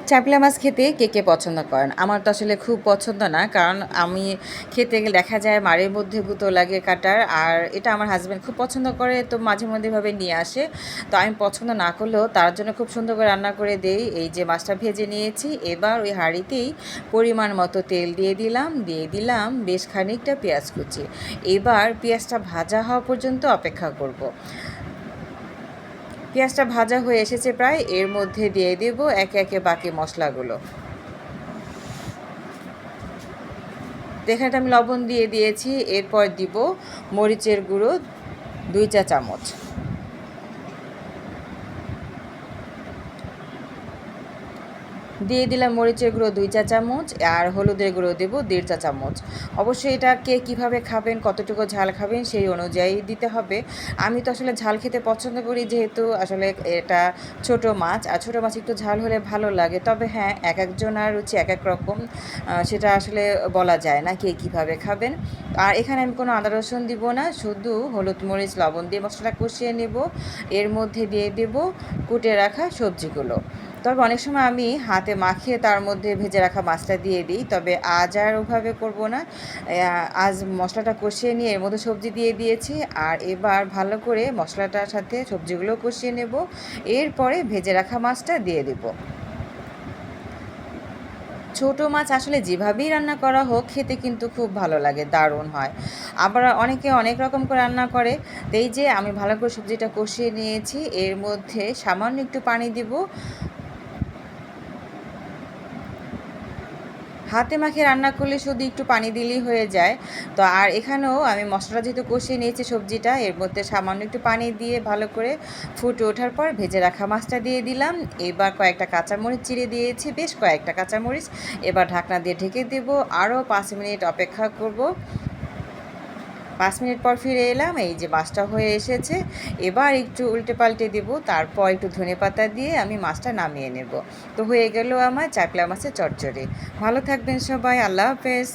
চাপলা মাছ খেতে কে কে পছন্দ করেন? আমার তো আসলে খুব পছন্দ না। কারণ আমি খেতে গেলে দেখা যায় মাড়ির মধ্যে গুঁতো লাগে কাটার। আর এটা আমার হাসব্যান্ড খুব পছন্দ করে, তো মাঝে মধ্যে এভাবে নিয়ে আসে। তো আমি পছন্দ না করলেও তার জন্য খুব সুন্দর করে রান্না করে দেই। এই যে মাছটা ভেজে নিয়েছি, এবার ওই হাঁড়িতেই পরিমাণ মতো তেল দিয়ে দিলাম বেশ খানিকটা পেঁয়াজ কুচি। এবার পেঁয়াজটা ভাজা হওয়া পর্যন্ত অপেক্ষা করব। পেঁয়াজটা ভাজা হয়ে এসেছে প্রায়, এর মধ্যে দিয়ে দেব একে একে বাকি মশলাগুলো। তো এখানে আমি লবণ দিয়ে দিয়েছি, এরপর দিব মরিচের গুঁড়ো 2 চা চামচ। দিয়ে দিলাম মরিচের গুঁড়ো 2 চা চামচ, আর হলুদের গুঁড়ো দেবো 1.5 চা চামচ। অবশ্যই এটা কে কীভাবে খাবেন, কতটুকু ঝাল খাবেন সেই অনুযায়ী দিতে হবে। আমি তো আসলে ঝাল খেতে পছন্দ করি, যেহেতু আসলে এটা ছোট মাছ, আর ছোটো মাছ একটু ঝাল হলে ভালো লাগে। তবে হ্যাঁ, এক একজনের রুচি এক এক রকম, সেটা আসলে বলা যায় না কে কীভাবে খাবেন। আর এখানে আমি কোনো আদা রসুন দিব না, শুধু হলুদ মরিচ লবণ দিয়ে মশলাটা কষিয়ে নেব। এর মধ্যে দিয়ে দেব কুটে রাখা সবজিগুলো। তবে অনেক সময় আমি হাতে মাখিয়ে তার মধ্যে ভেজে রাখা মাছটা দিয়ে দিই, তবে আজ আর ওভাবে করব না। আজ মশলাটা কষিয়ে নিয়ে এর মধ্যে সবজি দিয়ে দিয়েছি, আর এবার ভালো করে মশলাটার সাথে সবজিগুলো কষিয়ে নেব। এরপরে ভেজে রাখা মাছটা দিয়ে দেব। ছোটো মাছ আসলে যেভাবেই রান্না করা হোক খেতে কিন্তু খুব ভালো লাগে, দারুণ হয়। আবার অনেকে অনেক রকম করে রান্না করে। তো এই যে আমি ভালো করে সবজিটা কষিয়ে নিয়েছি, এর মধ্যে সামান্য একটু পানি দিব। হাতে মাখিয়ে রান্না করলে শুধু একটু পানি দিলেই হয়ে যায়। তো আর এখানেও আমি মশলাটা যেহেতু কষিয়ে নিয়েছি সবজিটা, এর মধ্যে সামান্য একটু পানি দিয়ে ভালো করে ফুটে ওঠার পর ভেজে রাখা মাছটা দিয়ে দিলাম। এবার কয়েকটা কাঁচামরিচ চিড়ে দিয়েছি, বেশ কয়েকটা কাঁচামরিচ। এবার ঢাকনা দিয়ে ঢেকে দেব, আরও 5 মিনিট অপেক্ষা করব। 5 মিনিট পর ফিরে এলাম, এই যে মাছটা হয়ে এসেছে। এবার একটু উল্টে পাল্টে দেবো, তারপর একটু ধনেপাতা দিয়ে আমি মাছটা নামিয়ে নেব। তো হয়ে গেল আমার চাপলা মাছের চচ্চড়ি। ভালো থাকবেন সবাই, আল্লাহ হাফেজ।